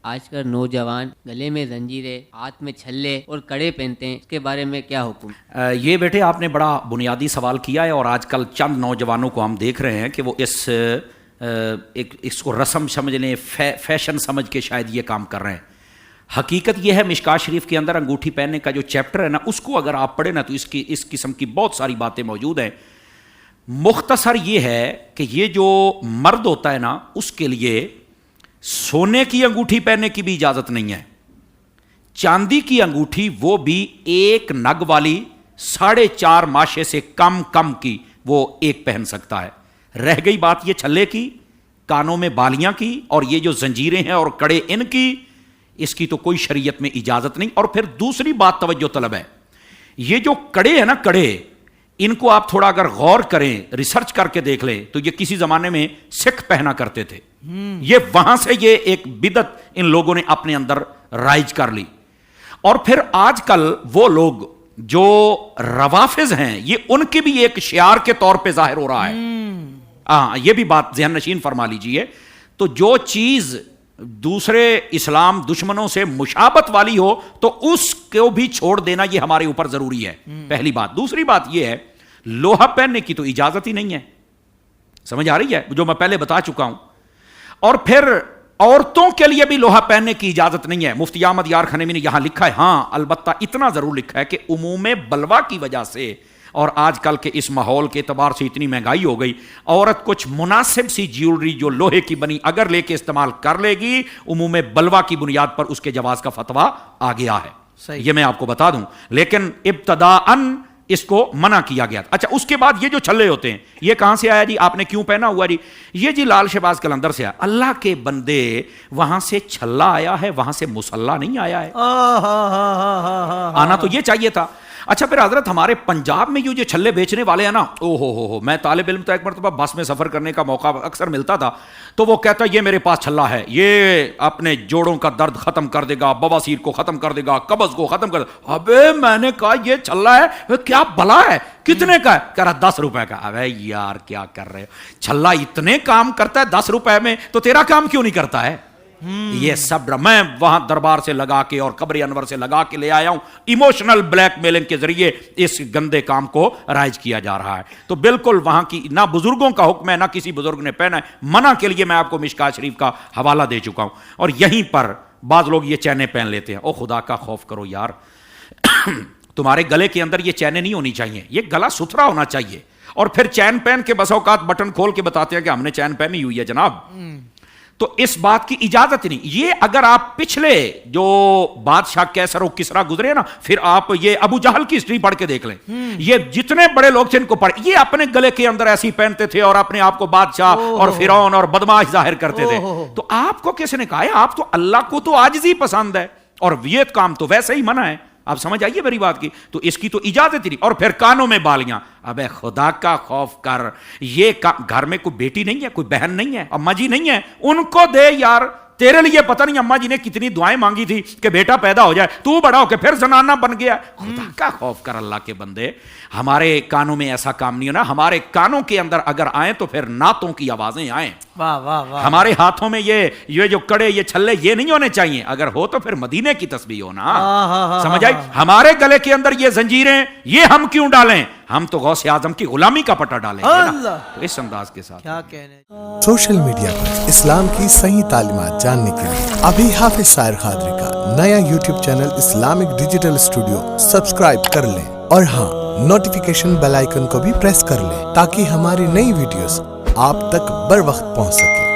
آج کل نوجوان گلے میں زنجیریں، ہاتھ میں چھلے اور کڑے پہنتے ہیں، اس کے بارے میں کیا حکم؟ یہ بیٹے آپ نے بڑا بنیادی سوال کیا ہے، اور آج کل چند نوجوانوں کو ہم دیکھ رہے ہیں کہ وہ اس کو رسم سمجھ لیں، فیشن سمجھ کے شاید یہ کام کر رہے ہیں۔ حقیقت یہ ہے مشکات شریف کے اندر انگوٹھی پہننے کا جو چیپٹر ہے نا، اس کو اگر آپ پڑھیں نا تو اس قسم کی بہت ساری باتیں موجود ہیں۔ مختصر یہ ہے کہ یہ جو مرد ہوتا ہے نا، اس کے لیے سونے کی انگوٹھی پہننے کی بھی اجازت نہیں ہے، چاندی کی انگوٹھی وہ بھی ایک نگ والی 4.5 ماشے سے کم کی وہ ایک پہن سکتا ہے۔ رہ گئی بات یہ چھلے کی، کانوں میں بالیاں کی، اور یہ جو زنجیریں ہیں اور کڑے ان کی، اس کی تو کوئی شریعت میں اجازت نہیں۔ اور پھر دوسری بات توجہ طلب ہے، یہ جو کڑے ہیں نا، کڑے، ان کو آپ تھوڑا اگر غور کریں، ریسرچ کر کے دیکھ لیں تو یہ کسی زمانے میں سکھ پہنا کرتے تھے۔ یہ وہاں سے یہ ایک بدعت ان لوگوں نے اپنے اندر رائج کر لی۔ اور پھر آج کل وہ لوگ جو روافظ ہیں، یہ ان کی بھی ایک شعار کے طور پہ ظاہر ہو رہا ہے۔ یہ بھی بات ذہن نشین فرما لیجئے۔ تو جو چیز دوسرے اسلام دشمنوں سے مشابہت والی ہو تو اس کو بھی چھوڑ دینا یہ ہمارے اوپر ضروری ہے، پہلی بات۔ دوسری بات یہ ہے، لوہا پہننے کی تو اجازت ہی نہیں ہے، سمجھ آ رہی ہے، جو میں پہلے بتا چکا ہوں۔ اور پھر عورتوں کے لیے بھی لوہا پہننے کی اجازت نہیں ہے۔ مفتی احمد یار خنیمی نے یہاں لکھا ہے، ہاں البتہ اتنا ضرور لکھا ہے کہ عموم بلوا کی وجہ سے اور آج کل کے اس ماحول کے اعتبار سے اتنی مہنگائی ہو گئی، عورت کچھ مناسب سی جیولری جو لوہے کی بنی اگر لے کے استعمال کر لے گی، عموم بلوا کی بنیاد پر اس کے جواز کا فتویٰ آ گیا ہے، یہ میں آپ کو بتا دوں۔ لیکن ابتداءً اس کو منع کیا گیا تھا۔ اچھا، اس کے بعد یہ جو چھلے ہوتے ہیں، یہ کہاں سے آیا جی؟ آپ نے کیوں پہنا ہوا جی؟ یہ جی لال شہباز قلندر سے آیا۔ اللہ کے بندے، وہاں سے چھلا آیا ہے، وہاں سے مسلح نہیں آیا ہے۔ آنا تو یہ چاہیے تھا۔ اچھا، پھر حضرت ہمارے پنجاب میں جو چھلے بیچنے والے ہیں نا، ہو میں طالب علم تو ایک مرتبہ بس میں سفر کرنے کا موقع اکثر ملتا تھا، تو وہ کہتا ہے یہ میرے پاس چھلا ہے، یہ اپنے جوڑوں کا درد ختم کر دے گا، بواسیر کو ختم کر دے گا، قبض کو ختم کر دے گا۔ ابے میں نے کہا یہ چھلا ہے، کیا بلا ہے، کتنے کا ہے؟ کہہ رہا 10 روپے کا۔ ابے یار کیا کر رہے ہو، چھلا اتنے کام کرتا ہے 10 روپے میں، تو تیرا کام کیوں نہیں کرتا ہے؟ یہ سب میں وہاں دربار سے لگا کے اور قبر انور سے لگا کے لے آیا ہوں۔ ایموشنل بلیک میلنگ کے ذریعے اس گندے کام کو رائج کیا جا رہا ہے۔ تو بالکل وہاں کی نہ بزرگوں کا حکم ہے، نہ کسی بزرگ نے پہنا ہے۔ منع کے لیے میں آپ کو مشکات شریف کا حوالہ دے چکا ہوں۔ اور یہیں پر بعض لوگ یہ چینیں پہن لیتے ہیں۔ او خدا کا خوف کرو یار، تمہارے گلے کے اندر یہ چینیں نہیں ہونی چاہیے، یہ گلا ستھرا ہونا چاہیے۔ اور پھر چین پہن کے بس اوقات بٹن کھول کے بتاتے ہیں کہ ہم نے چین پہنی ہوئی ہے جناب، تو اس بات کی اجازت نہیں۔ یہ اگر آپ پچھلے جو بادشاہ کیسر و کسرا گزرے نا، پھر آپ یہ ابو جہل کی ہسٹری پڑھ کے دیکھ لیں، یہ جتنے بڑے لوگ تھے ان کو پڑھ، یہ اپنے گلے کے اندر ایسی پہنتے تھے اور اپنے آپ کو بادشاہ اور فرعون اور بدماش ظاہر کرتے تھے۔ تو آپ کو کس نے کہا ہے؟ آپ تو اللہ کو تو عاجزی پسند ہے، اور یہ کام تو ویسے ہی منع ہے۔ آپ سمجھ آئیے میری بات کی؟ تو اس کی تو اجازت ہی نہیں۔ اور پھر کانوں میں بالیاں، ابے خدا کا خوف کر، یہ گھر میں کوئی بیٹی نہیں ہے، کوئی بہن نہیں ہے، اماں جی نہیں ہے، ان کو دے یار۔ تیرے لیے پتہ نہیں اماں جی نے کتنی دعائیں مانگی تھی کہ بیٹا پیدا ہو جائے، تو بڑا ہو کے پھر زنانہ بن گیا۔ خدا کا خوف کر اللہ کے بندے، ہمارے کانوں میں ایسا کام نہیں ہونا۔ ہمارے کانوں کے اندر اگر آئیں تو پھر نعتوں کی آوازیں آئیں۔ واہ واہ واہ۔ ہمارے ہاتھوں میں یہ جو کڑے، یہ چھلے، یہ نہیں ہونے چاہیے۔ اگر ہو تو پھر مدینے کی تسبیح ہونا، سمجھ آئی؟ ہمارے گلے کے اندر یہ زنجیریں، یہ ہم کیوں ڈالیں؟ ہم تو غوث اعظم کی غلامی کا پٹا ڈالیں گے نا، اس انداز کے ساتھ۔ کیا کہنے۔ سوشل میڈیا پر اسلام کی صحیح تعلیمات جاننے کے لیے ابھی حافظ سائر قادری کا نیا YouTube channel Islamic digital studio subscribe کر لیں، اور ہاں نوٹیفیکیشن بیل آئیکن کو بھی پریس کر لیں تاکہ ہماری نئی ویڈیوز آپ تک بر وقت پہنچ سکے۔